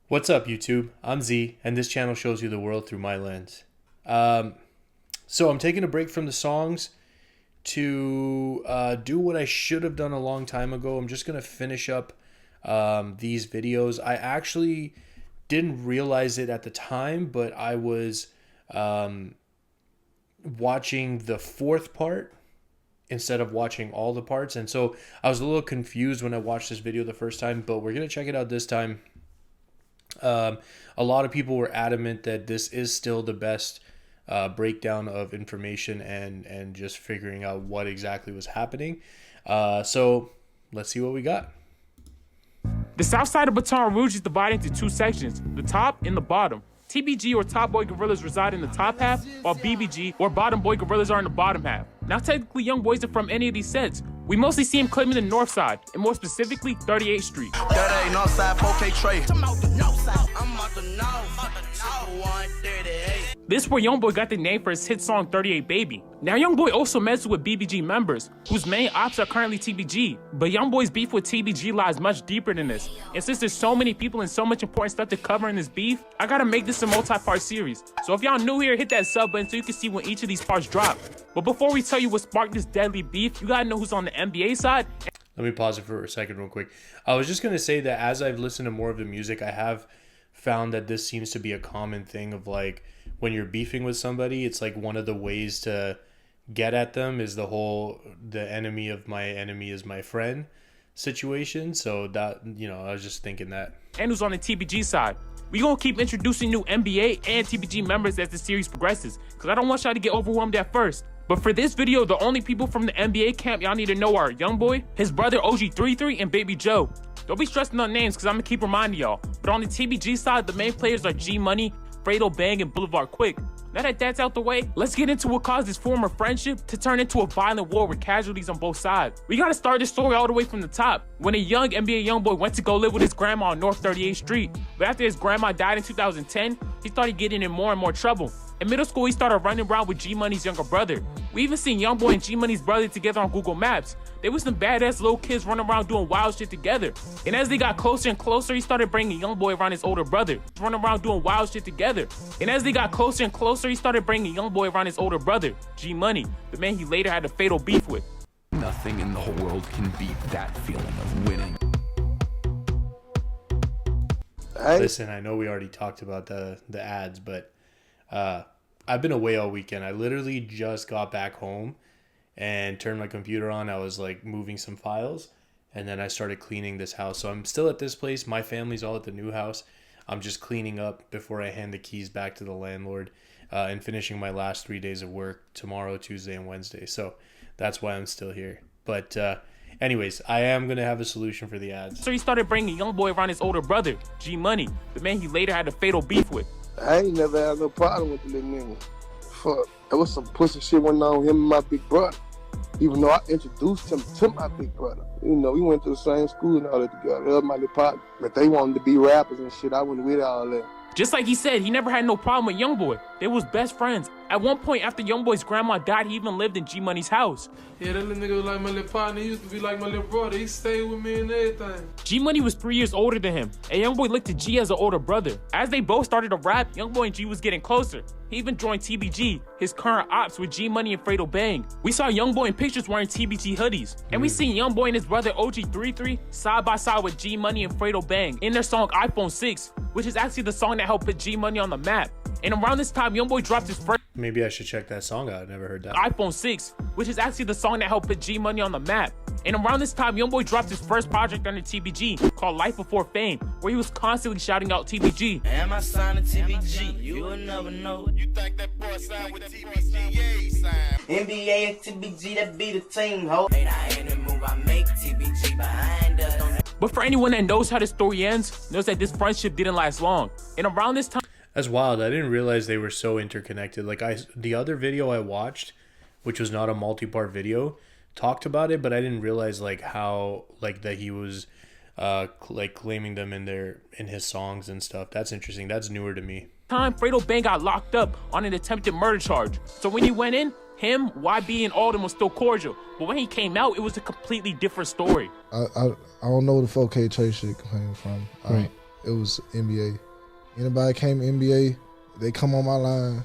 What's up, YouTube? I'm Z, and this channel shows you the world through my lens. So I'm taking a break from the songs to do what I should have done a long time ago. I'm just going to finish up these videos. I actually didn't realize it at the time, but I was watching the fourth part instead of watching all the parts. And so I was a little confused when I watched this video the first time, but we're going to check it out this time. A lot of people were adamant that this is still the best breakdown of information and just figuring out what exactly was happening. So let's see what we got. The south side of Baton Rouge is divided into two sections, the top and the bottom. TBG or Top Boy Gorillas reside in the top half, while BBG or Bottom Boy Gorillas are in the bottom half. Now technically YoungBoy isn't from any of these sets. We mostly see him claiming the north side, and more specifically 38th Street. That ain't north side, 4K Trey. This is where YoungBoy got the name for his hit song 38 Baby. Now YoungBoy also messes with BBG members, whose main ops are currently TBG, but YoungBoy's beef with TBG lies much deeper than this. And since there's so many people and so much important stuff to cover in this beef, I gotta make this a multi-part series. So if y'all new here, hit that sub button so you can see when each of these parts drop. But before we tell you what sparked this deadly beef, you gotta know who's on the NBA side. Let me pause it for a second real quick. I was just going to say that as I've listened to more of the music, I have found that this seems to be a common thing of like when you're beefing with somebody, it's like one of the ways to get at them is the whole the enemy of my enemy is my friend situation. So that, you know, I was just thinking that. And who's on the TBG side. We gonna keep introducing new NBA and TBG members as the series progresses, because I don't want y'all to get overwhelmed at first. But for this video, the only people from the NBA camp y'all need to know are YoungBoy, his brother OG33, and Baby Joe. Don't be stressing on names because I'm gonna keep reminding y'all. But on the TBG side, the main players are G Money, Fredo Bang, and Boulevard Quick. Now that that's out the way, let's get into what caused this former friendship to turn into a violent war with casualties on both sides. We gotta start this story all the way from the top. When a young NBA YoungBoy went to go live with his grandma on North 38th Street. But after his grandma died in 2010, he started getting in more and more trouble. In middle school, he started running around with G Money's younger brother. We even seen YoungBoy and G Money's brother together on Google Maps. They were some badass little kids running around doing wild shit together. And as they got closer and closer, he started bringing YoungBoy around his older brother, running around doing wild shit together. And as they got closer and closer, he started bringing YoungBoy around his older brother, G Money, the man he later had a fatal beef with. Nothing in the whole world can beat that feeling of winning. Listen, I know we already talked about the ads, but I've been away all weekend. I literally just got back home and turned my computer on. I was like moving some files, and then I started cleaning this house. So I'm still at this place. My family's all at the new house. I'm just cleaning up before I hand the keys back to the landlord and finishing my last 3 days of work tomorrow, Tuesday, and Wednesday. So that's why I'm still here. But anyways, I am going to have a solution for the ads. So he started bringing YoungBoy around his older brother, G Money, the man he later had a fatal beef with. I ain't never had no problem with the little nigga. Fuck, there was some pussy shit went on with him and my big brother. Even though I introduced him to my big brother. You know, we went to the same school and all that together. That was my little partner. But they wanted to be rappers and shit. I wasn't with all that. Just like he said, he never had no problem with YoungBoy. They was best friends. At one point, after YoungBoy's grandma died, he even lived in G Money's house. Yeah, that little nigga was like my little partner. He used to be like my little brother. He stayed with me and everything. G Money was 3 years older than him, and YoungBoy looked to G as an older brother. As they both started to rap, YoungBoy and G was getting closer. He even joined TBG, his current ops with G Money and Fredo Bang. We saw YoungBoy in pictures wearing TBG hoodies. And we seen YoungBoy and his brother OG33 side by side with G Money and Fredo Bang in their song iPhone 6, which is actually the song that helped put G Money on the map. And around this time, YoungBoy dropped his first Maybe I should check that song out. I never heard that. iPhone 6, which is actually the song that helped put G Money on the map. And around this time, YoungBoy dropped his first project under TBG called Life Before Fame, where he was constantly shouting out TBG. Am I signed to TBG? You will never know. You think that boy signed with TBG? Yeah, he signed. NBA and TBG, that be the team, ho. Ain't I in the move, I make TBG behind us. But for anyone that knows how the story ends, knows that this friendship didn't last long. And around this time, that's wild. I didn't realize they were so interconnected. Like the other video I watched, which was not a multi-part video, talked about it, but I didn't realize like how like that he was like claiming them in his songs and stuff. That's interesting. That's newer to me. Fredo Bang got locked up on an attempted murder charge. So when he went in, him, YB, and Alden was still cordial. But when he came out, it was a completely different story. I don't know where the 4K Trey shit came from. Right. it was NBA. Anybody came to NBA, they come on my line,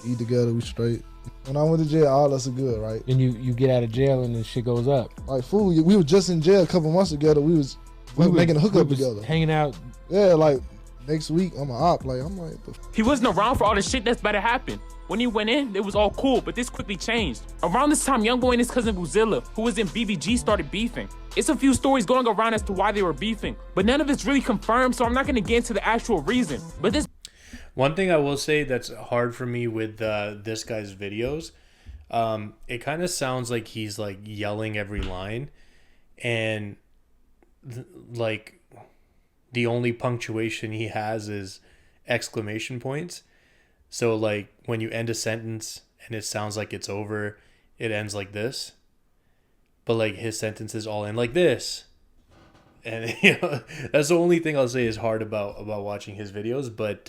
eat together, we straight. When I went to jail, all us are good, right? And you get out of jail and the shit goes up. Like, fool, we were just in jail a couple months together. We was making a hookup together. Hanging out. Yeah, like, next week, I'm an op. Like, I'm like, he wasn't around for all the shit that's about to happen. When he went in, it was all cool, but this quickly changed. Around this time, YoungBoy and his cousin Boozilla, who was in BBG, started beefing. It's a few stories going around as to why they were beefing, but none of it's really confirmed, so I'm not gonna get into the actual reason. But this one thing I will say that's hard for me with this guy's videos, it kind of sounds like he's like yelling every line, and like the only punctuation he has is exclamation points. So like when you end a sentence and it sounds like it's over, it ends like this. But like his sentences all end like this. And you know, that's the only thing I'll say is hard about watching his videos, but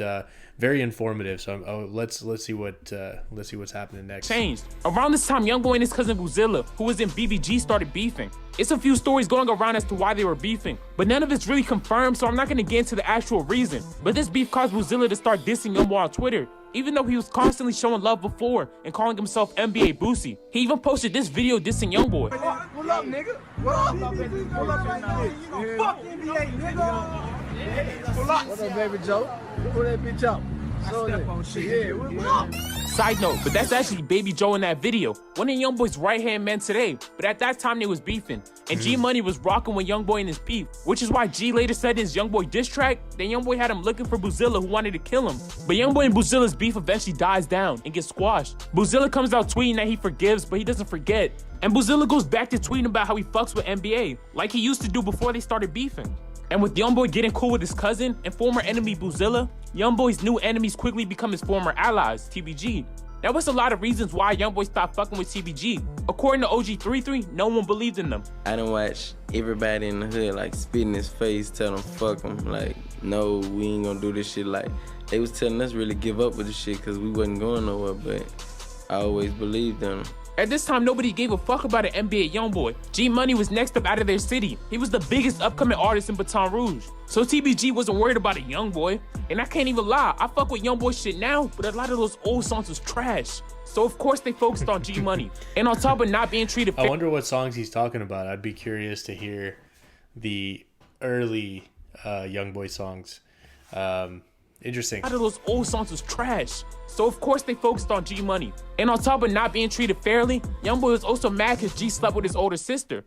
very informative. So let's see what's happening next. Changed. Around this time, YoungBoy and his cousin Boozilla, who was in BBG, started beefing. It's a few stories going around as to why they were beefing, but none of it's really confirmed, so I'm not gonna get into the actual reason. But this beef caused Boozilla to start dissing YoungBoy on Twitter, even though he was constantly showing love before and calling himself NBA Boosie. He even posted this video dissing YoungBoy. Pull up, nigga. Pull up. Pull up right now. Fuck NBA, nigga. Pull up. What up, baby Joe? Pull that bitch up. Step on shit. Yeah. Side note, but that's actually Baby Joe in that video. One of YoungBoy's right-hand men today, but at that time they was beefing. And G Money was rocking with YoungBoy in his beef, which is why G later said in his YoungBoy diss track that YoungBoy had him looking for Boozilla who wanted to kill him. But YoungBoy and Boozilla's beef eventually dies down and gets squashed. Boozilla comes out tweeting that he forgives, but he doesn't forget. And Boozilla goes back to tweeting about how he fucks with NBA, like he used to do before they started beefing. And with YoungBoy getting cool with his cousin and former enemy Boozilla, YoungBoy's new enemies quickly become his former allies, TBG. There was a lot of reasons why YoungBoy stopped fucking with TBG. According to OG33, no one believed in them. I done watch everybody in the hood like spit in his face, tell him fuck him, like no, we ain't gonna do this shit. Like they was telling us really give up with the shit because we wasn't going nowhere, but I always believed in them. At this time, nobody gave a fuck about an NBA YoungBoy. G Money was next up out of their city. He was the biggest upcoming artist in Baton Rouge. So TBG wasn't worried about a YoungBoy. And I can't even lie, I fuck with YoungBoy shit now, but a lot of those old songs was trash. So of course they focused on G Money. And on top of not being treated fair. I wonder what songs he's talking about. I'd be curious to hear the early YoungBoy songs. Interesting. A lot of those old songs was trash. So of course they focused on G Money. And on top of not being treated fairly, YoungBoy was also mad because G slept with his older sister.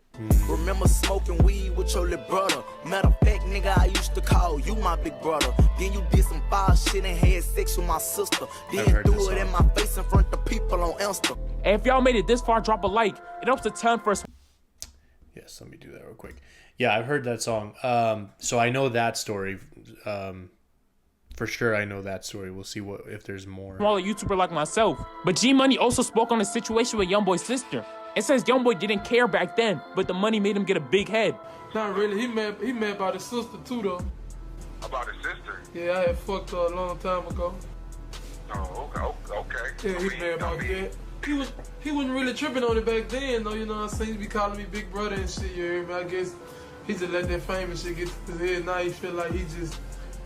Remember smoking weed with your little brother. Matter of fact, nigga, I used to call you my big brother. Then you did some foul shit and had sex with my sister. Then threw it in my face in front of people on Insta. And if y'all made it this far, drop a like. It helps a ton for us. Yes, let me do that real quick. Yeah, I've heard that song. So I know that story. For sure, I know that story. We'll see if there's more. Smaller YouTuber like myself. But G Money also spoke on the situation with YoungBoy's sister. It says YoungBoy didn't care back then, but the money made him get a big head. Not really. He mad about his sister too, though. About his sister? Yeah, I had fucked her a long time ago. Oh, okay. Yeah, he mad about that. He wasn't really tripping on it back then, though. You know what I'm saying? He be calling me big brother and shit. You hear me? I guess he just let that fame and shit get to his head. Now he feel like he just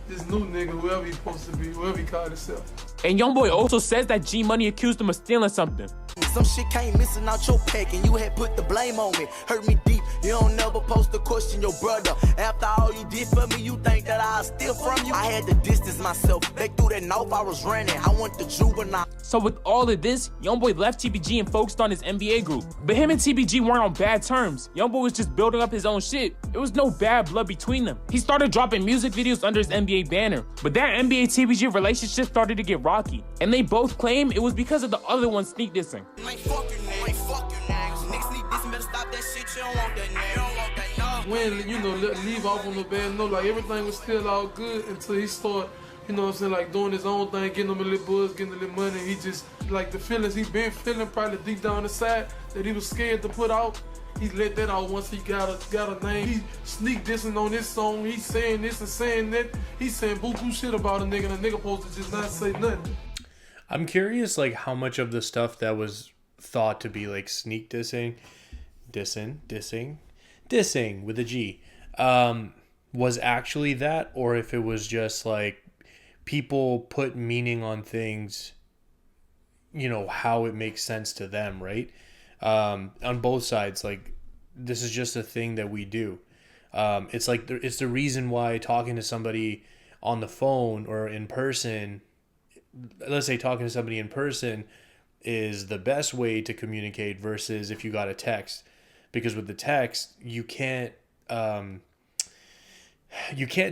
this new nigga, whoever he supposed to be, whoever he called himself. And YoungBoy also says that G Money accused him of stealing something. Some shit came missing out your pack and you had put the blame on me. Hurt me deep, you don't never post to question your brother. After all you did for me, you think that I'll steal from you? I had to distance myself. Back through that north I was running, I went to juvenile. So with all of this, YoungBoy left TBG and focused on his NBA group. But him and TBG weren't on bad terms. YoungBoy was just building up his own shit. There was no bad blood between them. He started dropping music videos under his NBA banner. But that NBA TBG relationship started to get rocky. And they both claim it was because of the other one sneak dissing. When, you know, leave off on the bad note, like everything was still all good until he started, you know what I'm saying, like doing his own thing, getting him a little buzz, getting a little money. He just, like the feelings he been feeling probably deep down inside that he was scared to put out, he let that out once he got a name. He sneak dissing on this song, he's saying this and saying that. He's saying buku shit about a nigga and the nigga supposed to just not say nothing. I'm curious, like, how much of the stuff that was thought to be, like, sneak dissing with a G, was actually that, or if it was just like people put meaning on things, you know, how it makes sense to them, right? On both sides, like, this is just a thing that we do. It's like it's the reason why talking to somebody on the phone or in person, let's say talking to somebody in person, is the best way to communicate versus if you got a text. Because with the text, you can't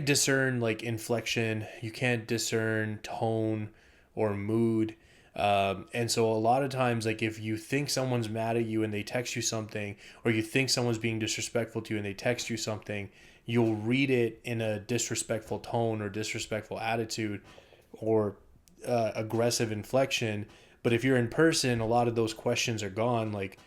discern like inflection, you can't discern tone or mood. And so a lot of times, like, if you think someone's mad at you and they text you something, or you think someone's being disrespectful to you and they text you something, you'll read it in a disrespectful tone or disrespectful attitude or aggressive inflection. But if you're in person, a lot of those questions are gone. Like,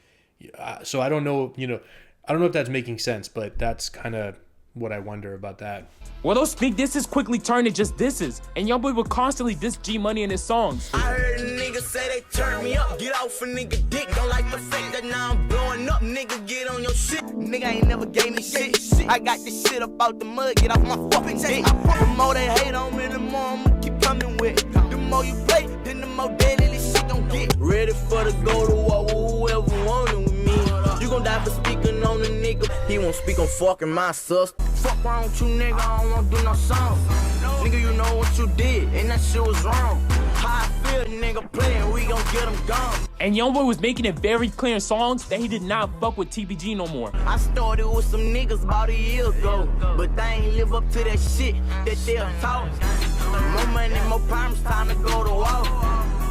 so I don't know, you know, I don't know if that's making sense, but that's kind of what I wonder about that. Well, those speak disses quickly turned to just disses, and YoungBoy would constantly diss G Money in his songs. I heard niggas say they turn me up, get off a nigga dick, don't like the fact that now I'm blowing up, nigga get on your shit, nigga ain't never gave me shit, I got this shit up out the mud, get off my fucking dick, the more they hate on me, the more I'ma keep coming with, the more you play, then the more deadly this shit gon' get, ready for the go to war with whoever wanted with me, you gon' die for speaking on a nigga, he won't speak on fucking my sister, fuck wrong with you nigga, I don't wanna do no song, nigga you know what you did, and that shit was wrong, how I feel nigga playing, we gon' get him gone. And YoungBoy was making it very clear in songs that he did not fuck with TBG no more. I started with some niggas about a year ago, but they ain't live up to that shit that they'll talk. More money, more problems, time to go to war.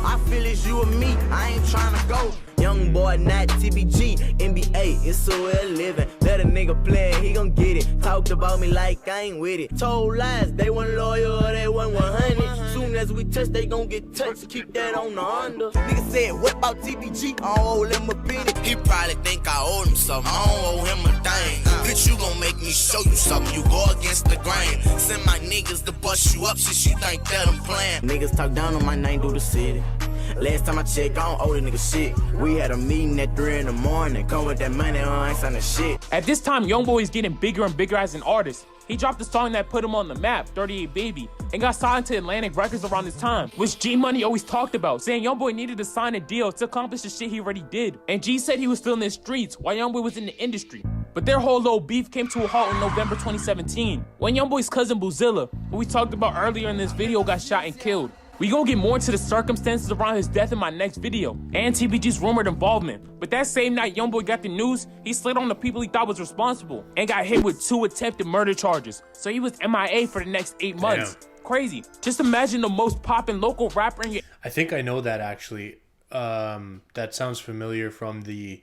I feel it's you and me, I ain't tryna go. Young boy, not TBG, NBA, it's a way of living. Let a nigga play, he gon' get it. Talked about me like I ain't with it. Told lies, they weren't loyal, they weren't 100. Soon as we touch, they gon' get touched. Keep that on the under. Nigga said, what about TBG? I don't owe him a penny. He probably think I owe him something. I don't owe him a thing. Bitch, you gon' make me show you something. You go against the grain. Send my niggas to bust you up since you think that I'm playing. Niggas talk down on my name through the city. Last time I checked, I don't owe the nigga shit. We had a meeting at 3 in the morning. Come with that money, I ain't signing shit. At this time, YoungBoy is getting bigger and bigger as an artist. He dropped a song that put him on the map, 38 Baby, and got signed to Atlantic Records around this time, which G Money always talked about, saying YoungBoy needed to sign a deal to accomplish the shit he already did. And G said he was still in the streets while YoungBoy was in the industry. But their whole little beef came to a halt in November 2017, when YoungBoy's cousin Boozilla, who we talked about earlier in this video, got shot and killed. We gonna get more into the circumstances around his death in my next video, and TBG's rumored involvement. But that same night YoungBoy got the news, he slid on the people he thought was responsible, and got hit with 2 attempted murder charges. So he was MIA for the next 8 months. Damn. Crazy. Just imagine the most poppin' local rapper in your... I think I know that actually. That sounds familiar from the...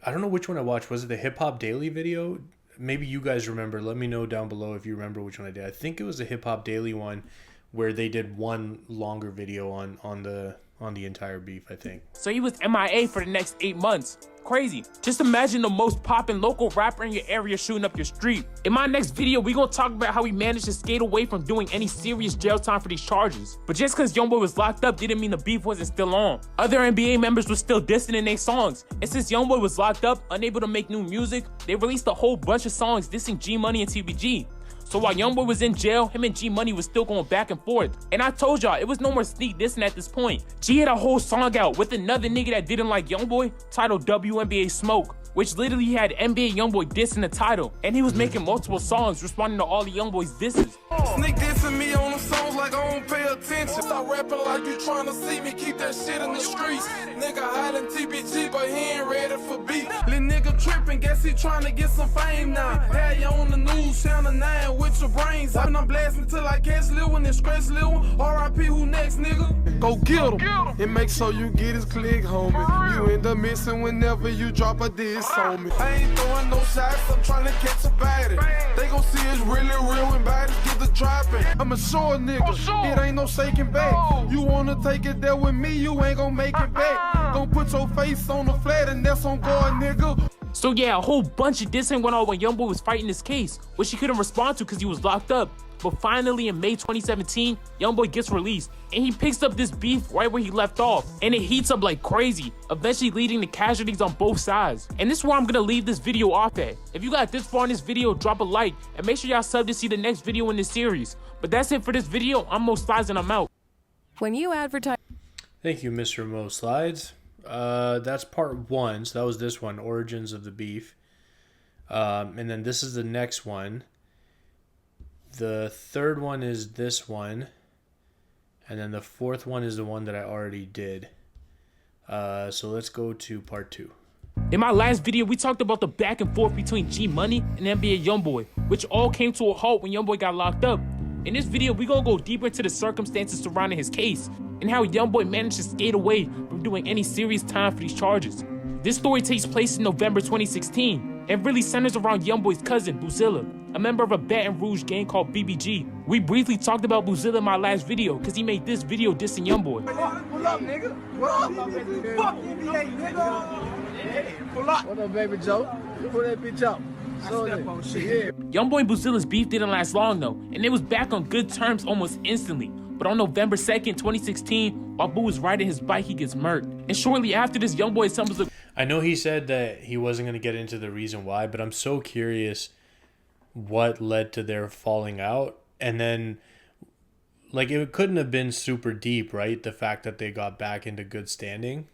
I don't know which one I watched. Was it the Hip Hop Daily video? Maybe you guys remember. Let me know down below if you remember which one I did. I think it was the Hip Hop Daily one, where they did one longer video on the entire beef, I think. So he was MIA for the next 8 months. Crazy. Just imagine the most poppin' local rapper in your area shooting up your street. In my next video, we gonna talk about how he managed to skate away from doing any serious jail time for these charges. But just cause YoungBoy was locked up didn't mean the beef wasn't still on. Other NBA members were still dissing in their songs. And since YoungBoy was locked up, unable to make new music, they released a whole bunch of songs dissing G Money and TBG. So while YoungBoy was in jail, him and G Money was still going back and forth. And I told y'all, it was no more sneak dissing at this point. G had a whole song out with another nigga that didn't like YoungBoy, titled WNBA Smoke, which literally had NBA YoungBoy diss in the title. And he was making multiple songs responding to all the YoungBoy's disses. Sneak dissing me on the songs like I don't pay attention. Stop rapping like you trying to see me, keep that shit in the streets. Nigga hiding TBG, but he ain't ready for beat. Little nigga tripping, guess he trying to get some fame now. Had you on the news, Channel 9 with your brains out. And I'm blasting till I catch Lil one and scratch Lil one. R.I.P. who next, nigga? Go get him. And make sure you get his click, homie. You end up missing whenever you drop a diss on me. I ain't throwing no shots, I'm trying to catch a body. They gon' see it's really real when bodies get the dropping. I'm a short nigga, it ain't no shaking back. You wanna take it there with me, you ain't gon' make it back. Gon' put your face on the flat and that's on guard, nigga. So yeah, a whole bunch of dissing went on when YoungBoy was fighting this case, which he couldn't respond to because he was locked up. But finally in May 2017, YoungBoy gets released, and he picks up this beef right where he left off, and it heats up like crazy, eventually leading to casualties on both sides. And this is where I'm gonna leave this video off at. If you got this far in this video, drop a like, and make sure y'all sub to see the next video in this series. But that's it for this video. I'm Mo Slidez and I'm out. When you advertise... Thank you, Mr. Mo Slidez. That's part 1, so that was this one, Origins of the Beef. And then this is the next one. The third one is this one. And then the fourth one is the one that I already did. So let's go to part 2. In my last video, we talked about the back and forth between G Money and NBA YoungBoy, which all came to a halt when YoungBoy got locked up. In this video, we gonna go deeper into the circumstances surrounding his case and how YoungBoy managed to skate away from doing any serious time for these charges. This story takes place in November 2016 and really centers around YoungBoy's cousin, Boozilla, a member of a Baton Rouge gang called BBG. We briefly talked about Boozilla in my last video because he made this video dissing YoungBoy. Pull up, nigga. What up? Fuck NBA, nigga. Pull up. What up, baby Joe? Pull that bitch up. YoungBoy and Boozilla's beef didn't last long though, and they was back on good terms almost instantly. But on November 2nd, 2016, while Boo was riding his bike, he gets murked. And shortly after this, YoungBoy assembles a... I know he said that he wasn't going to get into the reason why, but I'm so curious what led to their falling out. And then, like, it couldn't have been super deep, right? The fact that they got back into good standing.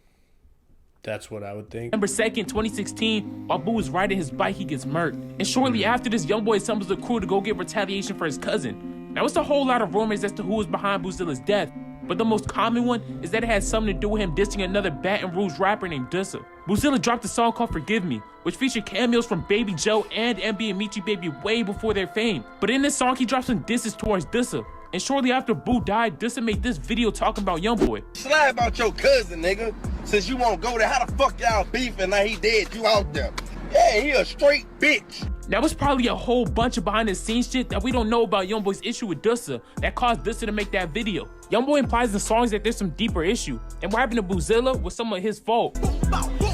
That's what I would think. November 2nd, 2016, while Boo was riding his bike, he gets murked. And shortly after this, YoungBoy assembles a crew to go get retaliation for his cousin. Now, it's a whole lot of rumors as to who was behind Boozilla's death, but the most common one is that it had something to do with him dissing another Baton Rouge rapper named Dissa. Boozilla dropped a song called Forgive Me, which featured cameos from Baby Joe and NBA and Michi Baby way before their fame. But in this song, he dropped some disses towards Dissa. And shortly after Boo died, Dissa made this video talking about YoungBoy. Slide about your cousin, nigga. Since you won't go there, how the fuck y'all beefing? Now he dead, you out there. Yeah, he a straight bitch. Now, it's probably a whole bunch of behind the scenes shit that we don't know about YoungBoy's issue with Dissa that caused Dissa to make that video. YoungBoy implies in the songs that there's some deeper issue, and what happened to Boozilla was some of his fault.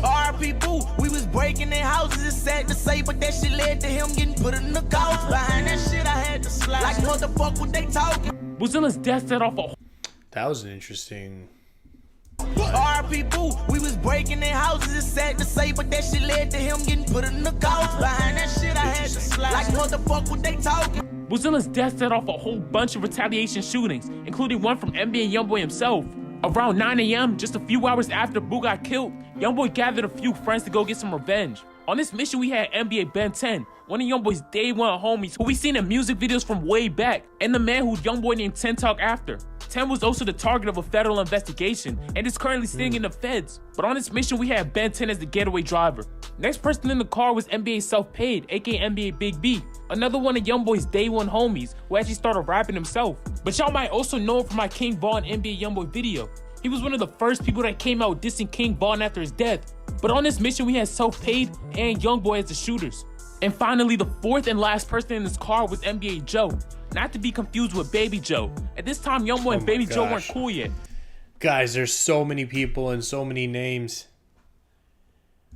R.P. Boo, we was breaking in houses, it's sad to say, but that shit led to him getting put in the couch. Behind that shit, I had to slide. Like, motherfucker, what they talking? Bozilla's death set off a... That was an interesting... R.P. Boo, we was breaking in houses, it's sad to say, but that shit led to him getting put in the couch. Behind that shit, I had to slide. Like, motherfucker, what they talking? Bozilla's death set off a whole bunch of retaliation shootings, including one from NBA YoungBoy himself. Around 9 a.m., just a few hours after Boo got killed, YoungBoy gathered a few friends to go get some revenge. On this mission, we had NBA Ben 10, one of YoungBoy's day one homies who we seen in music videos from way back, and the man who YoungBoy named 10 talk after. 10 was also the target of a federal investigation and is currently sitting in the feds. But on this mission, we had Ben 10 as the getaway driver. Next person in the car was NBA Self-Paid, aka NBA Big B, another one of YoungBoy's day one homies who actually started rapping himself. But y'all might also know him from my King Von NBA YoungBoy video. He was one of the first people that came out dissing King Von after his death. But on this mission, we had Self-Paid and YoungBoy as the shooters. And finally, the fourth and last person in this car was NBA Joe, not to be confused with Baby Joe. At this time, YoungBoy and Baby Joe weren't cool yet. Guys, there's so many people and so many names.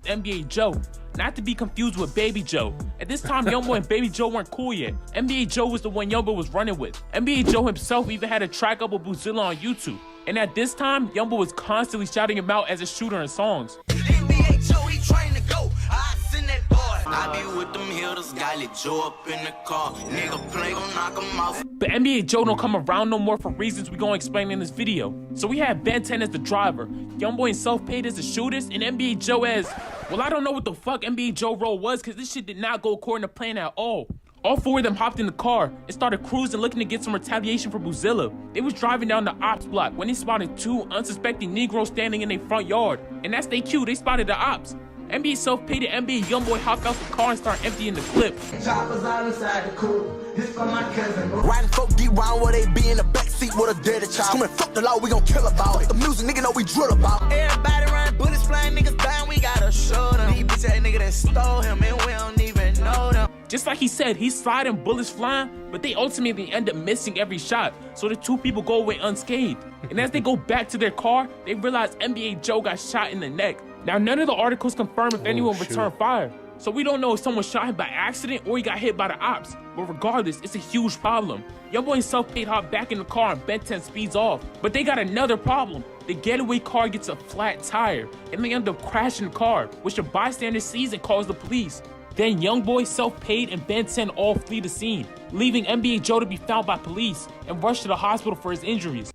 NBA Joe, not to be confused with Baby Joe. At this time, YoungBoy and Baby Joe weren't cool yet. NBA Joe was the one YoungBoy was running with. NBA Joe himself even had a track up with Boozilla on YouTube. And at this time, YoungBoy was constantly shouting him out as a shooter in songs. NBA Joe, he trying to go. I send that boy. I be with them hitters, got lit Joe up in the car. Nigga play, gon' knock him off. But NBA Joe don't come around no more for reasons we gonna explain in this video. So we had Ben 10 as the driver, YoungBoy and Self-Paid as the shooters, and NBA Joe as... Well, I don't know what the fuck NBA Joe role was because this shit did not go according to plan at all. All four of them hopped in the car and started cruising looking to get some retaliation for Boozilla. They was driving down the ops block when they spotted two unsuspecting Negroes standing in their front yard. And that's their cue, they spotted the ops. NBA Self-Paid and NBA YoungBoy hopped out the car and started emptying the clip. Choppers all inside the coupe. This for my cousin. Riding folk deep round where they be in the backseat with a dirty child. Screaming fuck the law, we gon' kill about it. The music nigga know we drill about. Everybody run bullets flying, niggas dying, we gotta show them. These bitch ass nigga that stole him and we don't even know them. Just like he said, he's sliding, bullets flying, but they ultimately end up missing every shot, so the two people go away unscathed. And as they go back to their car, they realize NBA Joe got shot in the neck. Now, none of the articles confirm if anyone returned fire, So we don't know if someone shot him by accident or he got hit by the ops. But regardless, it's a huge problem. YoungBoy and Self-Paid hop back in the car and Ben 10 speeds off. But they got another problem. The getaway car gets a flat tire and they end up crashing the car, which a bystander sees and calls the police. Then YoungBoy, Self-Paid, and Ben 10 all flee the scene, leaving NBA Joe to be found by police and rushed to the hospital for his injuries.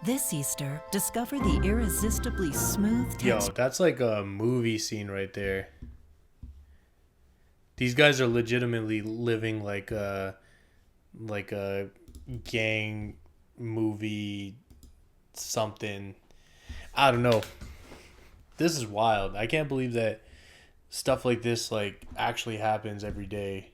This Easter, discover the irresistibly smooth Yo, texture. that's like a movie scene right there. These guys are legitimately living like a gang movie something. I don't know. This is wild. I can't believe that stuff like this like actually happens every day.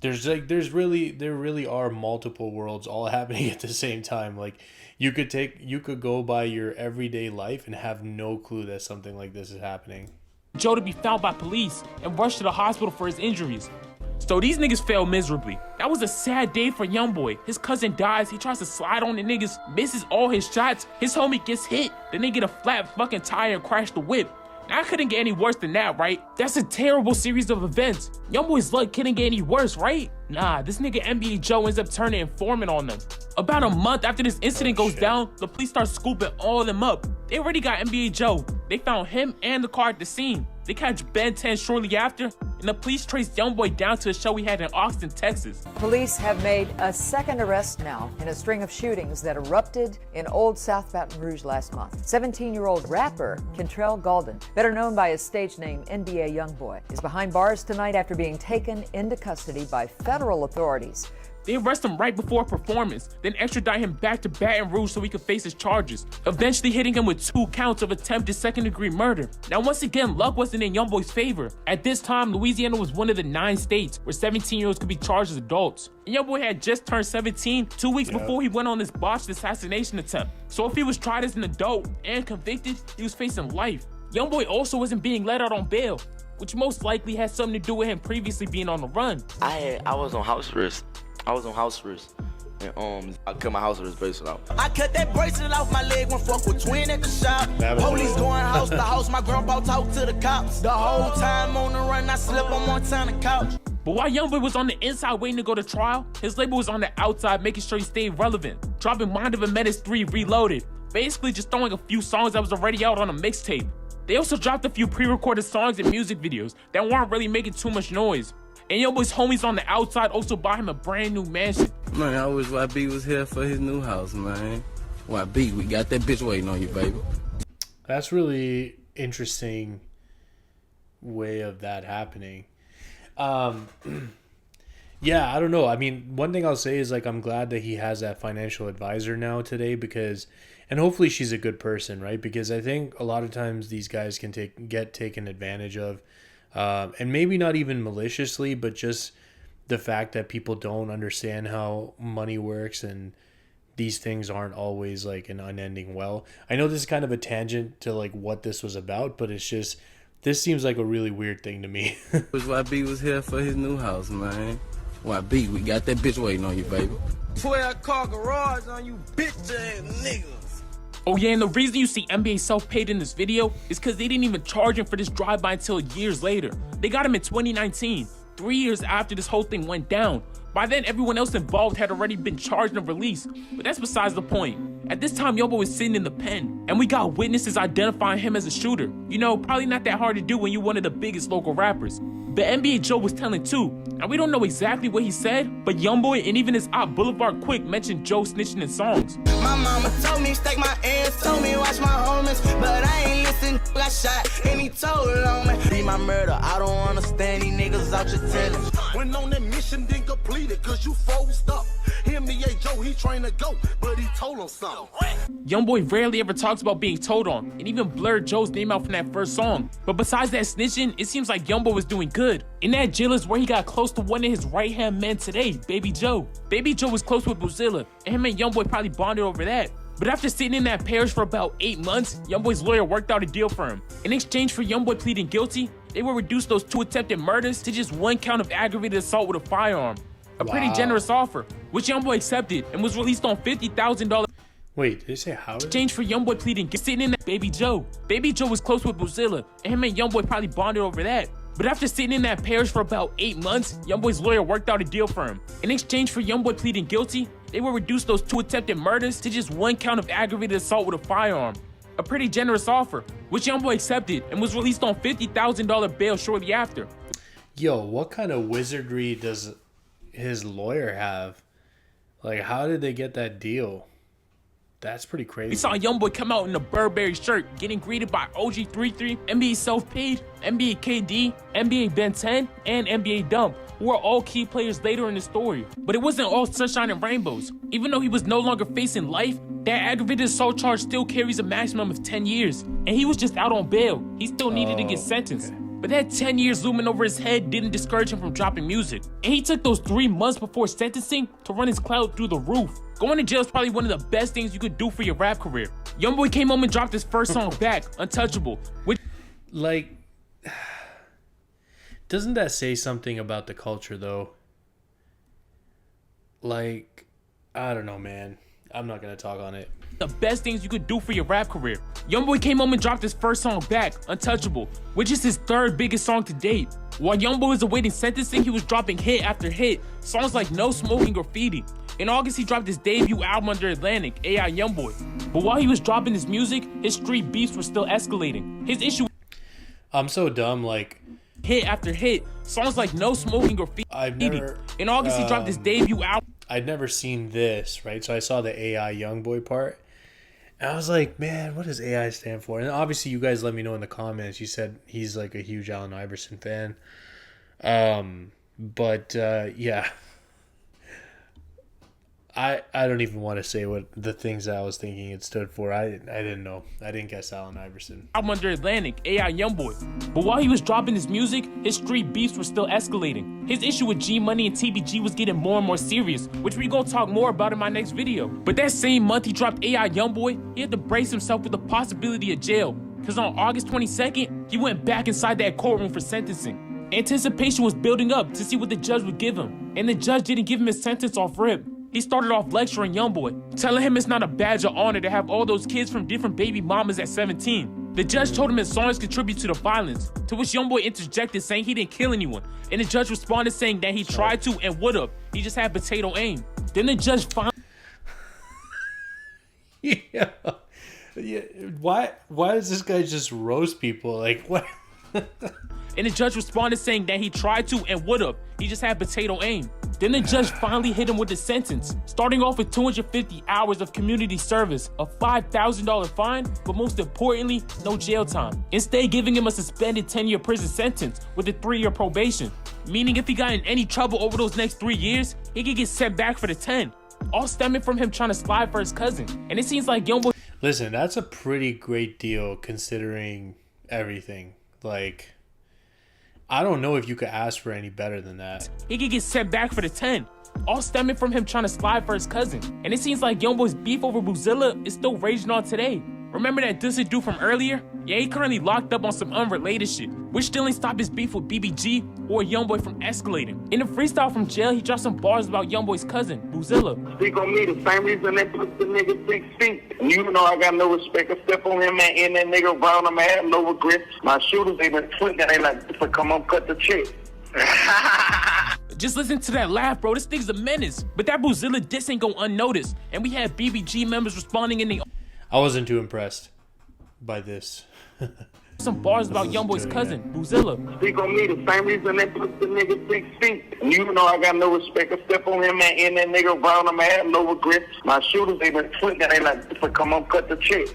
There really are multiple worlds all happening at the same time. Like you could go by your everyday life and have no clue that something like this is happening. Joe to be found by police and rushed to the hospital for his injuries. So these niggas failed miserably. That was a sad day for YoungBoy. His cousin dies, he tries to slide on the niggas, misses all his shots, his homie gets hit, then they get a flat fucking tire and crash the whip. Now, I couldn't get any worse than that, right? That's a terrible series of events. YoungBoy's luck couldn't get any worse, right? Nah, this nigga NBA Joe ends up turning informant on them. About a month after this incident goes down, the police start scooping all of them up. They already got NBA Joe. They found him and the car at the scene. They catch Ben 10 shortly after, and the police trace YoungBoy down to a show he had in Austin, Texas. Police have made a second arrest now in a string of shootings that erupted in Old South Baton Rouge last month. 17-year-old rapper Kentrell Golden, better known by his stage name NBA YoungBoy, is behind bars tonight after being taken into custody by federal authorities. They arrest him right before a performance, then extradite him back to Baton Rouge so he could face his charges, eventually hitting him with 2 counts of attempted second-degree murder. Now, once again, luck wasn't in YoungBoy's favor. At this time, Louisiana was one of the 9 states where 17-year-olds could be charged as adults. And YoungBoy had just turned 17 2 weeks before he went on this botched assassination attempt. So if he was tried as an adult and convicted, he was facing life. YoungBoy also wasn't being let out on bail, which most likely had something to do with him previously being on the run. I was on house arrest. And I cut my house arrest bracelet off. I cut that bracelet off my leg when fuck with twin at the shop. Police going house to house, my grandpa talk to the cops. The whole time on the run, I slept on one time the couch. But while YoungBoy was on the inside waiting to go to trial, his label was on the outside making sure he stayed relevant, dropping Mind of a Menace 3 Reloaded, basically just throwing a few songs that was already out on a mixtape. They also dropped a few pre-recorded songs and music videos that weren't really making too much noise. And YoungBoy's homies on the outside also bought him a brand new mansion. Man, I wish YB was here for his new house, man. YB, we got that bitch waiting on you, baby. That's really interesting way of that happening. Yeah, I don't know. I mean, one thing I'll say is like I'm glad that he has that financial advisor now today because, and hopefully she's a good person, right? Because I think a lot of times these guys can get taken advantage of. And maybe not even maliciously, but just the fact that people don't understand how money works and these things aren't always like an unending well. I know this is kind of a tangent to like what this was about, but it's just, this seems like a really weird thing to me. Wish YB was here for his new house, man. YB, we got that bitch waiting on you, baby. 12-car garage on you bitch ass niggas. Oh yeah, and the reason you see NBA Self-Paid in this video is because they didn't even charge him for this drive-by until years later. They got him in 2019, 3 years after this whole thing went down. By then, everyone else involved had already been charged and released, but that's besides the point. At this time, YoungBoy was sitting in the pen, and we got witnesses identifying him as a shooter. You know, probably not that hard to do when you're one of the biggest local rappers. But NBA Joe was telling too, and we don't know exactly what he said, but YoungBoy and even his op Boulevard Quick mentioned Joe snitching in songs. My mama told me stack my ass, told me watch my homies, but I ain't listen, got shot, and he told on me. Be my murder, I don't understand these niggas out your telling. When on that mission, then completed, cause you froze up. NBA Joe, he trained to go, but he told him something. YoungBoy rarely ever talks about being told on, and even blurred Joe's name out from that first song. But besides that snitching, it seems like YoungBoy was doing good. In that jail is where he got close to one of his right-hand men today, Baby Joe. Baby Joe was close with Bozilla, and him and YoungBoy probably bonded over that. But after sitting in that parish for about 8 months, YoungBoy's lawyer worked out a deal for him. In exchange for YoungBoy pleading guilty, they will reduce those 2 attempted murders to just 1 count of aggravated assault with a firearm. A pretty generous offer, which YoungBoy accepted and was released on $50,000. Wait, did they say how? Exchange for YoungBoy pleading, sitting in that Baby Joe. Baby Joe was close with Bozilla, and him and YoungBoy probably bonded over that. But after sitting in that parish for about 8 months, YoungBoy's lawyer worked out a deal for him. In exchange for YoungBoy pleading guilty, they will reduce those 2 attempted murders to just 1 count of aggravated assault with a firearm. A pretty generous offer, which YoungBoy accepted and was released on $50,000 bail shortly after. Yo, what kind of wizardry does his lawyer have? Like, how did they get that deal? That's pretty crazy. We saw YoungBoy come out in a Burberry shirt, getting greeted by OG33, NBA Self-Paid, NBA KD, NBA Ben 10, and NBA Dump, who are all key players later in the story. But it wasn't all sunshine and rainbows. Even though he was no longer facing life, that aggravated assault charge still carries a maximum of 10 years. And he was just out on bail. He still needed to get sentenced. Okay. But that 10 years looming over his head didn't discourage him from dropping music. And he took those 3 months before sentencing to run his clout through the roof. Going to jail is probably one of the best things you could do for your rap career. YoungBoy came home and dropped his first song back, Untouchable. Which, like, doesn't that say something about the culture though? Like, I don't know, man. I'm not gonna talk on it. The best things you could do for your rap career. YoungBoy came home and dropped his first song back, Untouchable, which is his 3rd biggest song to date. While YoungBoy was awaiting sentencing, he was dropping hit after hit, songs like No Smoking Graffiti. In August, he dropped his debut album under Atlantic, AI YoungBoy. But while he was dropping his music, his street beefs were still escalating. His issue... I'm so dumb, like... Hit after hit, songs like No Smoking Graffiti. In August, he dropped his debut album. I'd never seen this, right? So I saw the AI YoungBoy part. And I was like, man, what does AI stand for? And obviously you guys let me know in the comments. You said he's like a huge Allen Iverson fan. Yeah. I don't even want to say what the things that I was thinking it stood for. I didn't know. I didn't guess Allen Iverson. I'm under Atlantic, AI YoungBoy. But while he was dropping his music, his street beefs were still escalating. His issue with G Money and TBG was getting more and more serious, which we're gonna talk more about in my next video. But that same month he dropped AI YoungBoy, he had to brace himself with the possibility of jail. Cause on August 22nd, he went back inside that courtroom for sentencing. Anticipation was building up to see what the judge would give him. And the judge didn't give him his sentence off rip. He started off lecturing YoungBoy, telling him it's not a badge of honor to have all those kids from different baby mamas at 17. The judge told him his songs contribute to the violence, to which YoungBoy interjected saying he didn't kill anyone. And the judge responded saying that he tried to and would've. He just had potato aim. Then the judge finally... Yeah. Why does this guy just roast people? Like, what? And the judge responded saying that he tried to and would've. He just had potato aim. Then the judge finally hit him with the sentence, starting off with 250 hours of community service, a $5,000 fine, but most importantly, no jail time. Instead, giving him a suspended 10-year prison sentence with a 3-year probation. Meaning if he got in any trouble over those next 3 years, he could get set back for the 10. All stemming from him trying to slide for his cousin. And it seems like YoungBoy... Listen, that's a pretty great deal considering everything. Like... I don't know if you could ask for any better than that. He could get sent back for the 10. All stemming from him trying to slide for his cousin. And it seems like YoungBoy's beef over Boozilla is still raging on today. Remember that dissing dude from earlier? Yeah, he currently locked up on some unrelated shit, which still ain't stopped his beef with BBG or YoungBoy from escalating. In a freestyle from jail, he dropped some bars about YoungBoy's cousin, Boozilla. Speak on me the same reason they put the nigga 6 feet. You know I got no respect. I step on him and that nigga around him, I have no regrets. My shooters, they been tweeting, they like, so come on, cut the check. Just listen to that laugh, bro. This thing's a menace. But that Boozilla diss ain't go unnoticed. And we had BBG members responding in the... I wasn't too impressed by this. Some bars about YoungBoy's cousin, Boozilla. Speak on me the same reason they put the nigga 6 feet. You know I got no respect. I step on him and that nigga around him, I have no regrets. My shooters, they been tweeting, they like, so come on, cut the check.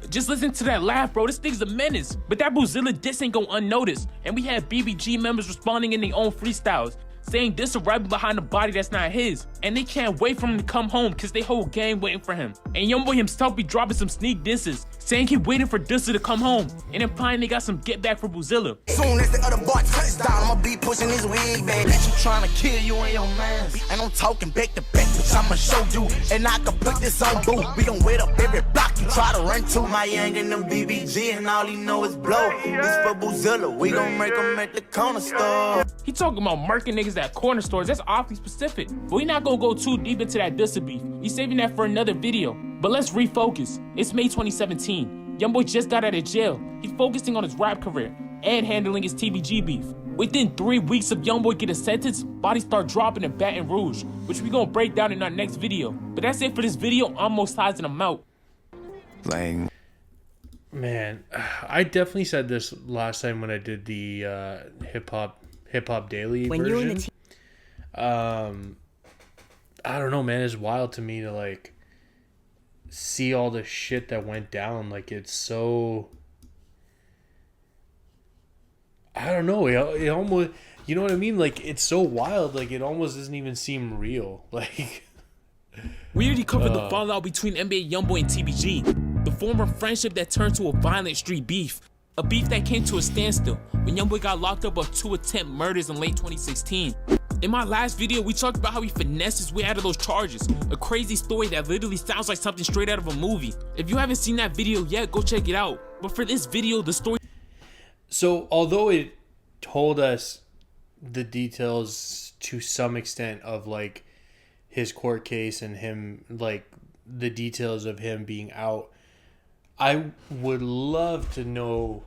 Just listen to that laugh, bro. This thing's a menace. But that Boozilla diss ain't go unnoticed. And we had BBG members responding in their own freestyles, saying this is right behind the body that's not his. And they can't wait for him to come home because they whole gang waiting for him. And YoungBoy himself be dropping some sneak disses, saying he waiting for Dissa to come home, and implying they got some get back for Boozilla. Soon as the other boy touchdown, I'ma be pushing his wig, man. Bitch, you trying to kill you and your man. And I'm talking back to back, bitch, I'ma show you. And I can put this on boo. We gon' wait up every block you try to run to. My young and them BBG, and all he know is blow. This for Boozilla, we gon' make him at the corner store. He talking about murking niggas at corner stores. That's awfully specific. But we not gonna go too deep into that Dissa beef. He's saving that for another video. But let's refocus. It's May 2017. YoungBoy just got out of jail. He's focusing on his rap career. and handling his TBG beef. Within 3 weeks of YoungBoy getting sentenced, bodies start dropping in Baton Rouge, which we gonna break down in our next video. But that's it for this video. I'm Mo Slidez and I'm out. Man, I definitely said this last time when I did the hip hop daily version. I don't know, man. It's wild to me to like see all the shit that went down. Like, it's so, I don't know. It almost, you know what I mean? Like, it's so wild. Like, it almost doesn't even seem real. Like, we already covered the fallout between NBA YoungBoy and TBG, the former friendship that turned to a violent street beef, a beef that came to a standstill when YoungBoy got locked up on 2 attempt murders in late 2016. In my last video, we talked about how he finessed his way out of those charges, a crazy story that literally sounds like something straight out of a movie. If you haven't seen that video yet, go check it out. But for this video, the story... So, although it told us the details to some extent of, like, his court case and him, like, the details of him being out, I would love to know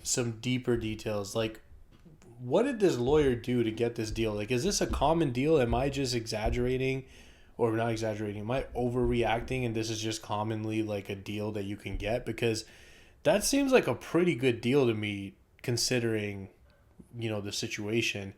some deeper details. Like, what did this lawyer do to get this deal? Like, is this a common deal? Am I just exaggerating, or not exaggerating? Am I overreacting and this is just commonly like a deal that you can get? Because that seems like a pretty good deal to me, considering, you know, the situation.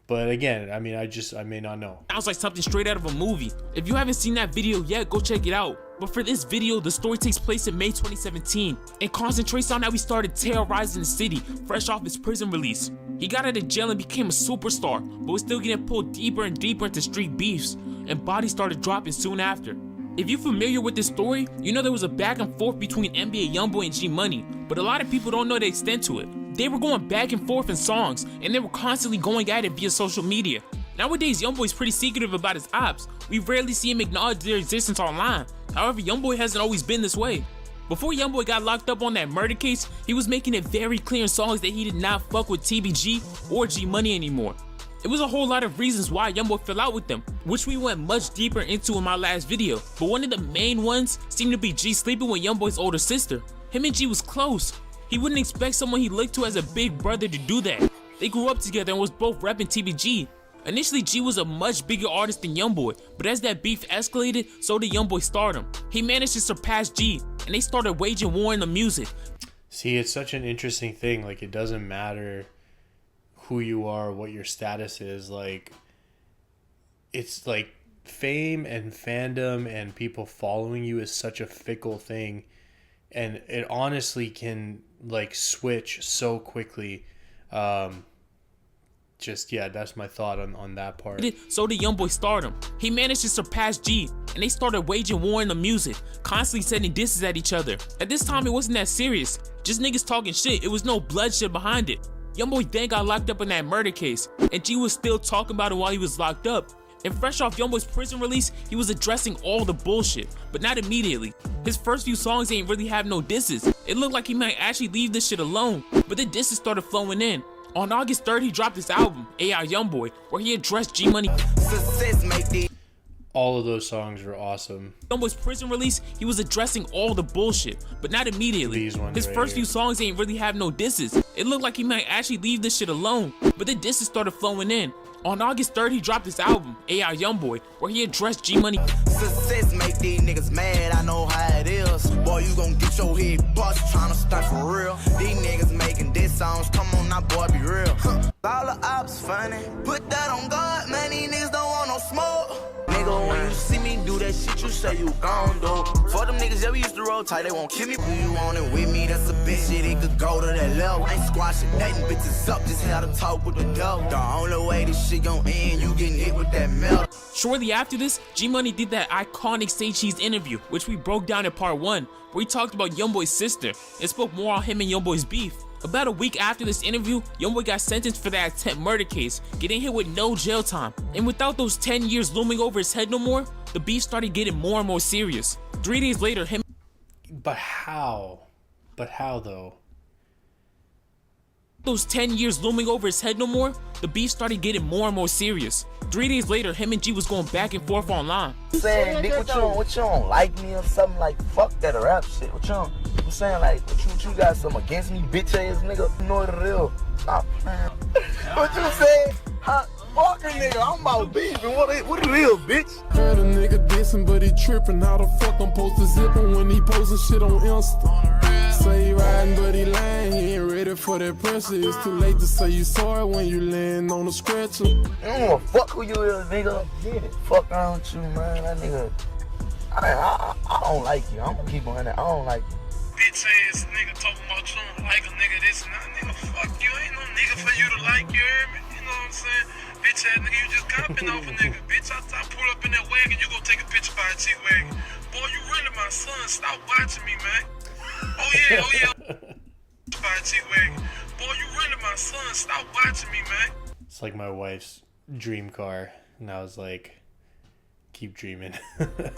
But again, I mean, I may not know. Sounds like something straight out of a movie. If you haven't seen that video yet, go check it out. But for this video, the story takes place in May 2017 and concentrates on how he started terrorizing the city fresh off his prison release. He got out of jail and became a superstar, but was still getting pulled deeper and deeper into street beefs, and bodies started dropping soon after. If you're familiar with this story, you know there was a back and forth between NBA YoungBoy and G Money, but a lot of people don't know the extent to it. They were going back and forth in songs, and they were constantly going at it via social media. Nowadays, YoungBoy's pretty secretive about his ops. We rarely see him acknowledge their existence online. However, YoungBoy hasn't always been this way. Before YoungBoy got locked up on that murder case, he was making it very clear in songs that he did not fuck with TBG or G Money anymore. It was a whole lot of reasons why YoungBoy fell out with them, which we went much deeper into in my last video. But one of the main ones seemed to be G sleeping with YoungBoy's older sister. Him and G was close. He wouldn't expect someone he looked to as a big brother to do that. They grew up together and was both repping TBG. Initially, G was a much bigger artist than YoungBoy, but as that beef escalated, so did YoungBoy's stardom. He managed to surpass G, and they started waging war in the music. See, it's such an interesting thing. Like, it doesn't matter who you are, what your status is. Like, it's like fame and fandom and people following you is such a fickle thing, and it honestly can like switch so quickly. Just, yeah, that's my thought on that part. So did YoungBoy's stardom. He managed to surpass G, and they started waging war in the music, constantly sending disses at each other. At this time, it wasn't that serious. Just niggas talking shit. It was no bloodshed behind it. YoungBoy then got locked up in that murder case, and G was still talking about it while he was locked up. And fresh off YoungBoy's prison release, he was addressing all the bullshit, but not immediately. His first few songs ain't really have no disses. It looked like he might actually leave this shit alone, but the disses started flowing in. On August 3rd, he dropped his album, AI YoungBoy, where he addressed G Money. All of those songs were awesome. YoungBoy's prison release, he was addressing all the bullshit, but not immediately. His first few songs ain't really have no disses. It looked like he might actually leave this shit alone, but the disses started flowing in. On August 3rd, he dropped his album, AI YoungBoy, where he addressed G Money. Success make these niggas mad, I know how it is. Boy, you gon' get your head bust tryna stunt for real. These niggas making diss songs, come on now, boy, be real. All the ops funny, put that on God, man, these niggas don't want no smoke. Nigga, when you see me do that shit, you say you gon' do. For them niggas that we used to roll tight, they won't kill me. When you want it with me, that's a bitch shit, it could go to that level. Ain't squashing nothing, bitches up, just how to talk with the devil. The only way this shit gon' end, you getting hit with that metal. Shortly after this, G Money did that iconic Say Cheese interview, which we broke down in part 1, where he talked about YoungBoy's sister and spoke more on him and YoungBoy's beef. About a week after this interview, YoungBoy got sentenced for that attempt murder case, getting hit with no jail time. And without those 10 years looming over his head no more, the beef started getting more and more serious. 3 days later, him... But how? But how, though? those 10 years looming over his head no more, the beef started getting more and more serious. 3 days later, him and G was going back and forth online. I'm saying, nigga, what you don't like me or something? Like, fuck that rap shit. What you don't? I'm saying, like, what you got something against me, bitch ass nigga? You know the real. Stop playing. What you saying? Fuck a nigga, I'm about beefing. What the real, bitch? Heard a nigga dissing, but he tripping. How the fuck I'm supposed to zip him when he posting shit on Insta? Say he riding, but he lying. He ain't ready for that pressure. It's too late to say you sorry when you laying on a stretcher. You don't wanna fuck who you is, nigga. Get it. Fuck around with you, man. That nigga. I don't like you. I'm gonna keep on that. I don't like you. Bitch ass nigga talking about you don't like a nigga this and that. Nigga, fuck you. Ain't no nigga for you to like, you hear me? You know what I'm saying? Bitch ass nigga, you just copping off a nigga. Bitch, I pull up in that wagon, you go take a picture by a G-Wagon. Boy, you really my son. Stop watching me, man. Oh yeah. By a G-Wagon. Boy, you really my son. Stop watching me, man. It's like my wife's dream car, and I was like, keep dreaming. Oh yeah.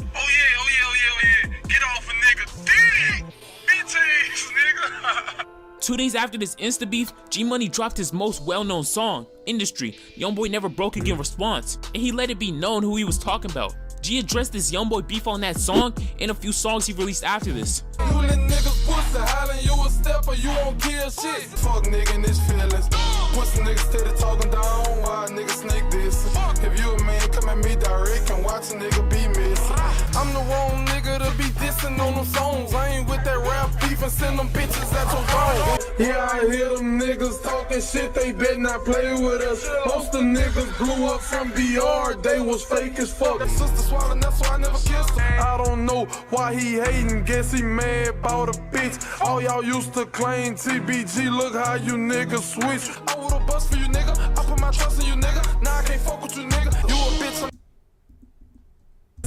Get off a nigga. Dang! Bitch ass nigga. 2 days after this Insta beef, G Money dropped his most well-known song, Industry. YoungBoy never broke again response, and he let it be known who he was talking about. G addressed this YoungBoy beef on that song and a few songs he released after this. You let niggas pussy hollering, you a stepper, you won't kill shit. Fuck nigga in his feelings. Pussy niggas steady talking down, why nigga snake this? If you a man, come at me direct and watch a nigga be missing. I'm the wrong nigga to be dissing on them songs. I ain't with that rap beef and send them bitches at your phone. Yeah, I hear them niggas talking shit, they better not play with us. Most of niggas grew up from BR, they was fake as fuck. Sister swallowing, that's why I never kissed her. I don't know why he hating, guess he mad about a bitch. All y'all used to claim TBG, look how you niggas switch. I would've bust for you nigga, I put my trust in you nigga. Now I can't fuck with you nigga, you a bitch.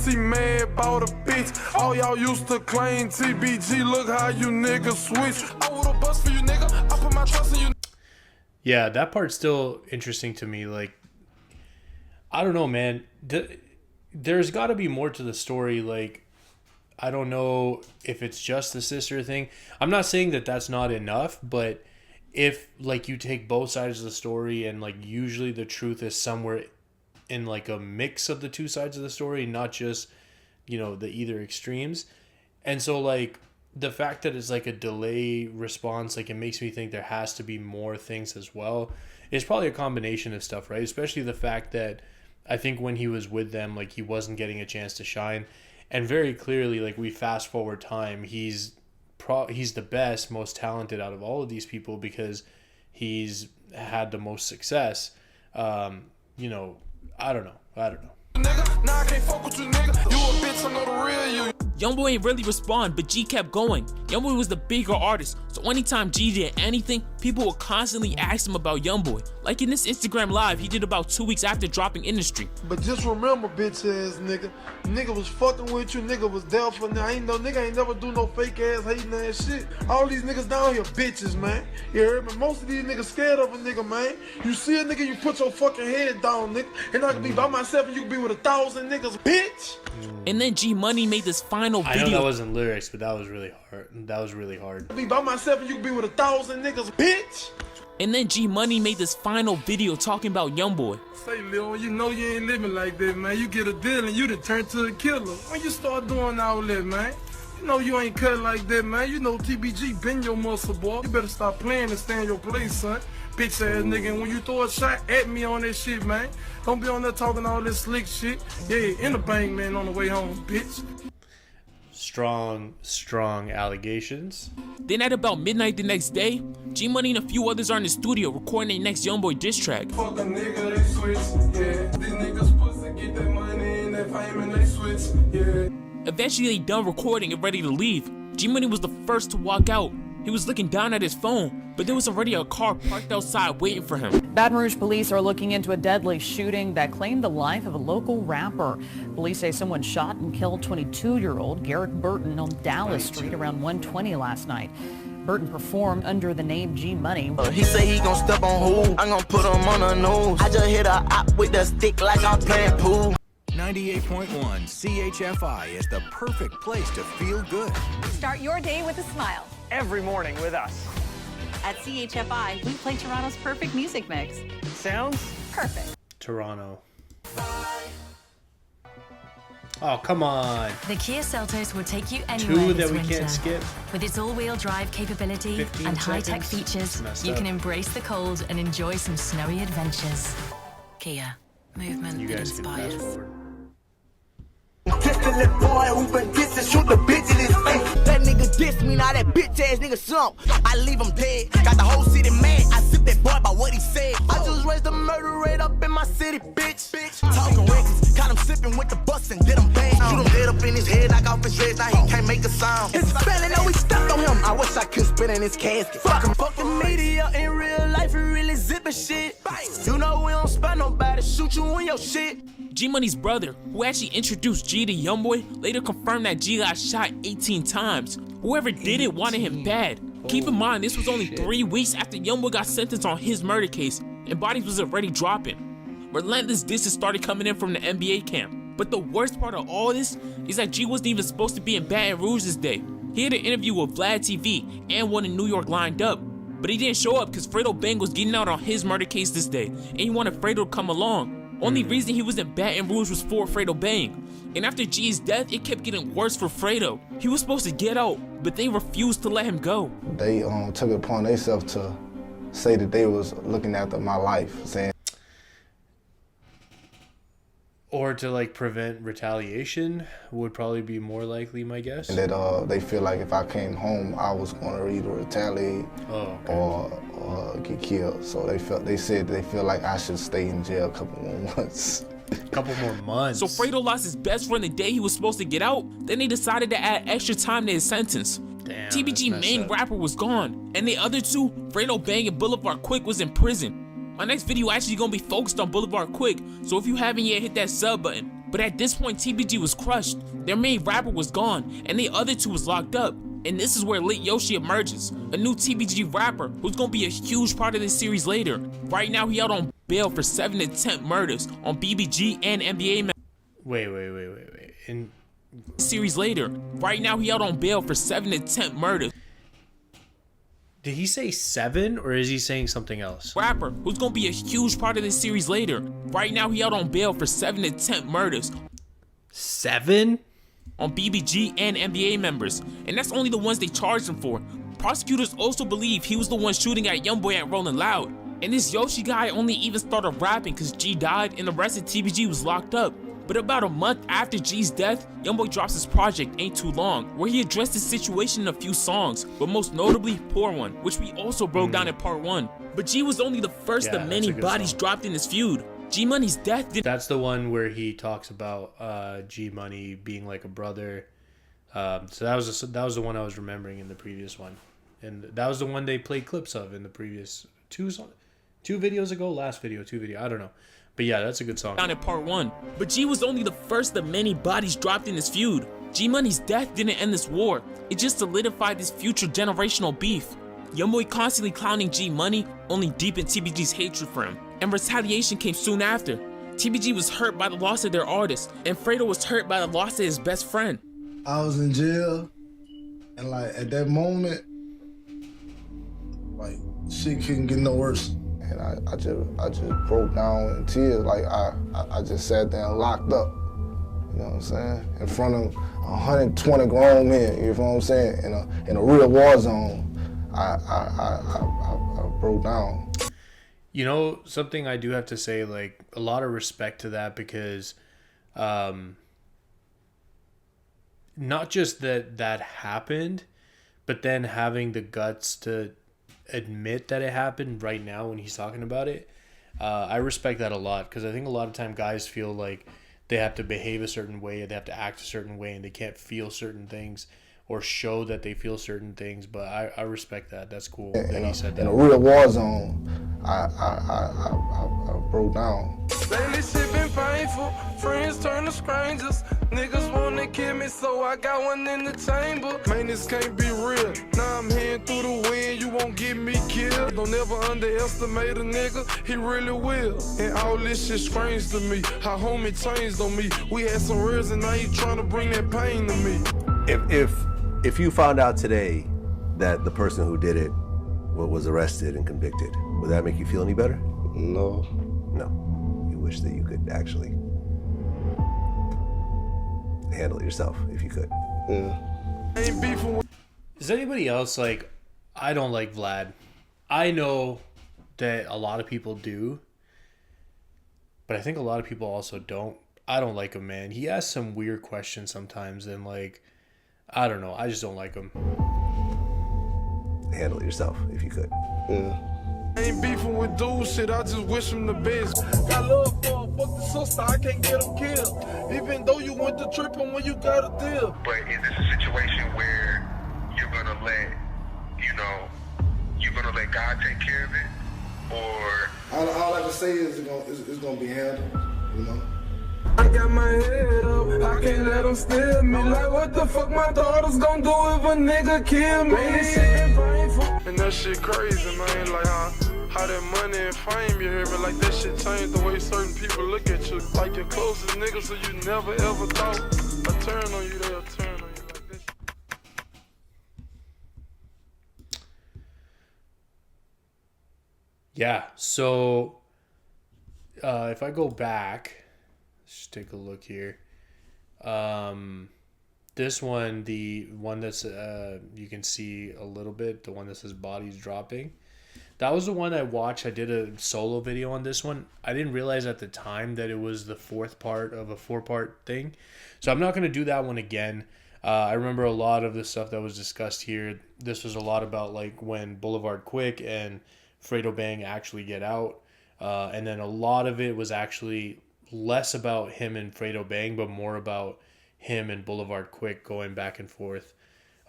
He mad about a bitch. All y'all used to claim TBG, look how you niggas switch. I would've bust for you nigga, I put my trust in you. Yeah, that part's still interesting to me. Like, I don't know, man. There's got to be more to the story. Like, I don't know if it's just the sister thing. I'm not saying that that's not enough, but if, like, you take both sides of the story and, like, usually the truth is somewhere in, like, a mix of the two sides of the story, not just, you know, the either extremes. And so, like, the fact that it's, like, a delay response, like, it makes me think there has to be more things as well. It's probably a combination of stuff, right? Especially the fact that I think when he was with them, like, he wasn't getting a chance to shine. And very clearly, like, we fast forward time, he's the best, most talented out of all of these people because he's had the most success. You know, I don't know. Nigga, nah, I can't fuck with you, nigga. You a bitch, I know the real you. YoungBoy ain't really respond, but G kept going. YoungBoy was the bigger artist, so anytime G did anything, people would constantly ask him about YoungBoy. Like in this Instagram live he did about 2 weeks after dropping Industry. But just remember, bitch ass nigga, nigga was fucking with you, nigga was there for now. Nigga ain't never do no fake ass hating ass shit. All these niggas down here bitches, man. You heard me? Most of these niggas scared of a nigga, man. You see a nigga, you put your fucking head down, nigga. And I can be by myself and you can be with 1,000 niggas, bitch. And then G Money made this final video. I know that wasn't lyrics, but that was really hard. That was really hard. Be by myself and you can be with 1,000 niggas, bitch. And then G Money made this final video talking about YoungBoy. Say, Lil, you know you ain't living like that, man. You get a deal and you done turn to a killer. When you start doing all that, man, you know you ain't cut like that, man. You know TBG been your muscle, boy. You better stop playing and stay in your place, son. Bitch ass nigga, and when you throw a shot at me on that shit, man, don't be on there talking all this slick shit. Yeah, in the bank, man, on the way home, bitch. Strong allegations. Then at about midnight the next day, G Money and a few others are in the studio recording their next YoungBoy diss track. Fuck a nigga, they switch, yeah. These niggas pussy get that money and that fame and they switch, yeah. Eventually they done recording and ready to leave. G Money was the first to walk out. He was looking down at his phone, but there was already a car parked outside waiting for him. Baton Rouge police are looking into a deadly shooting that claimed the life of a local rapper. Police say someone shot and killed 22-year-old Garrett Burton on Dallas Street around 1:20 last night. Burton performed under the name G Money. He say he gon' step on who? I'm gon' put him on the nose. I just hit a op with the stick like I'm playing pool. 98.1 CHFI is the perfect place to feel good. Start your day with a smile. Every morning with us. At CHFI, we play Toronto's perfect music mix. Sounds perfect. Toronto. Oh, come on. The Kia Seltos will take you Two anywhere that this we winter. can't skip. With its all-wheel drive capability 15 and high-tech seconds. features, Messed you up. can embrace the cold and enjoy some snowy adventures. Kia. Movement You that guys can fast inspires. forward. That nigga diss me, now that bitch ass nigga slump. I leave him dead. Got the whole city mad. I sip that boy by what he said. I just raised the murder rate up in my city, bitch. Talking reckless, caught him sipping with the bus and did him bang. Shoot him dead up in his head, knock off his dreads, now he can't make a sound. His family know we stepped on him. I wish I could spit in his casket. Fucking media in real life, he really zipping shit. You know we don't spare nobody, shoot you in your shit. G Money's brother, who actually introduced G to YoungBoy, later confirmed that G got shot 18 times. Whoever did it wanted him bad. Keep in mind, this was only 3 weeks after YoungBoy got sentenced on his murder case, and bodies was already dropping. Relentless disses started coming in from the NBA camp. But the worst part of all this is that G wasn't even supposed to be in Baton Rouge this day. He had an interview with Vlad TV and one in New York lined up, but he didn't show up because Fredo Bang was getting out on his murder case this day, and he wanted Fredo to come along. Only reason he was in Baton Rouge was for Fredo Bang. And after G's death, it kept getting worse for Fredo. He was supposed to get out, but they refused to let him go. They took it upon themselves to say that they was looking after my life, saying. Or to like prevent retaliation would probably be more likely, my guess. And that they feel like if I came home, I was going to either retaliate or get killed. So they said they feel like I should stay in jail a couple more months. Couple more months. So Fredo lost his best friend the day he was supposed to get out. Then they decided to add extra time to his sentence. Damn, TBG main rapper was gone, and the other two, Fredo Bang and Boulevard Quick, was in prison. My next video actually gonna be focused on Boulevard Quick, so if you haven't yet, hit that sub button. But at this point, TBG was crushed. Their main rapper was gone, and the other two was locked up. And this is where Lit Yoshi emerges, a new TBG rapper who's gonna be a huge part of this series later. Right now, he out on bail for 7 attempt murders on BBG and NBA. Wait. In series later, right now he out on bail for 7 attempt murders. Did he say 7 or is he saying something else? Rapper who's gonna be a huge part of this series later. Right now he out on bail for 7 attempt murders. 7? On BBG and NBA members, and that's only the ones they charged him for. Prosecutors also believe he was the one shooting at YoungBoy at Rolling Loud. And this Yoshi guy only even started rapping because G died and the rest of TBG was locked up. But about a month after G's death, YoungBoy drops his project Ain't Too Long, where he addressed the situation in a few songs, but most notably Poor One, which we also broke down in part 1. But G was only the first of many bodies dropped in this feud. G Money's death did. That's the one where he talks about G Money being like a brother. So that was the one I was remembering in the previous one, and that was the one they played clips of in the previous two videos ago. Last video, I don't know. But yeah, that's a good song. Down in part 1. But G was only the first of many bodies dropped in this feud. G Money's death didn't end this war. It just solidified this future generational beef. YoungBoy constantly clowning G Money only deepened TBG's hatred for him. And Retaliation came soon after. TBG was hurt by the loss of their artist, and Fredo was hurt by the loss of his best friend. I was in jail, and like at that moment, like shit couldn't get no worse. And I just broke down in tears. Like I just sat there and locked up. You know what I'm saying? In front of 120 grown men. You know what I'm saying? In a real war zone. I broke down. You know, something I do have to say, like, a lot of respect to that because not just that happened, but then having the guts to admit that it happened right now when he's talking about it. I respect that a lot because I think a lot of time guys feel like they have to behave a certain way, or they have to act a certain way, and they can't feel certain things or show that they feel certain things. But I respect that. That's cool that he said that. In a real war zone, I broke down. Lately shit been painful, friends turn to strangers. Niggas wanna kill me, so I got one in the chamber. Man, this can't be real. Now I'm heading through the wind, you won't get me killed. Don't ever underestimate a nigga, he really will. And all this shit strange to me, how homie changed on me. We had some words and now he trying to bring that pain to me. If you found out today that the person who did it but was arrested and convicted. Would that make you feel any better? No. No. You wish that you could actually handle it yourself if you could. Yeah. Ain't beefing with. Is anybody else like, I don't like Vlad. I know that a lot of people do, but I think a lot of people also don't. I don't like him, man. He asks some weird questions sometimes, and like, I don't know. I just don't like him. Handle it yourself if you could. Yeah. Ain't beefing with dude shit, I just wish him the best. Got love for a fuck the sister, I can't get him killed. Even though you went to tripping when you got a deal. But is this a situation where you're gonna let, you're gonna let God take care of it? Or All I can say is it's gonna be handled, you know? I got my head up, I can't let them steal me. Like what the fuck my daughter's gonna do if a nigga kill me? And that shit crazy, man. Like how that money and fame, you hear me? Like that shit changed the way certain people look at you. Like your closest niggas who you never ever thought a turn on you, they'll turn on you like this. Yeah, so if I go back, let's take a look here. This one, the one that's you can see a little bit, the one that says bodies dropping. That was the one I watched. I did a solo video on this one. I didn't realize at the time that it was the fourth part of a 4-part thing. So I'm not going to do that one again. I remember a lot of the stuff that was discussed here. This was a lot about like when Boulevard Quick and Fredo Bang actually get out. And then a lot of it was actually less about him and Fredo Bang, but more about him and Boulevard Quick going back and forth.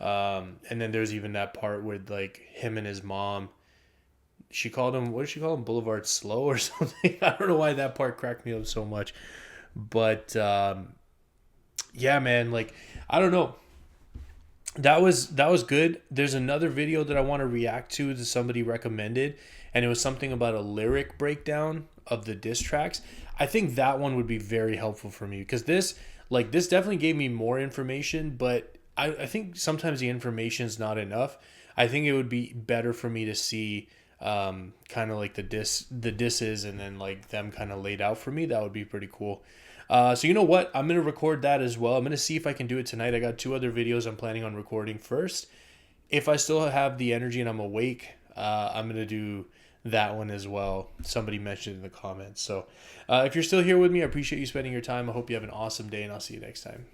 And then there's even that part with like him and his mom. She called him, what did she call him? Boulevard Slow or something? I don't know why that part cracked me up so much. But yeah, man, like, I don't know. That was good. There's another video that I want to react to that somebody recommended, and it was something about a lyric breakdown of the diss tracks. I think that one would be very helpful for me because this definitely gave me more information, but I think sometimes the information is not enough. I think it would be better for me to see kind of like the disses and then like them kind of laid out for me. That would be pretty cool. So you know what? I'm going to record that as well. I'm going to see if I can do it tonight. I got 2 other videos I'm planning on recording first. If I still have the energy and I'm awake, I'm going to do that one as well. Somebody mentioned in the comments. So if you're still here with me, I appreciate you spending your time. I hope you have an awesome day, and I'll see you next time.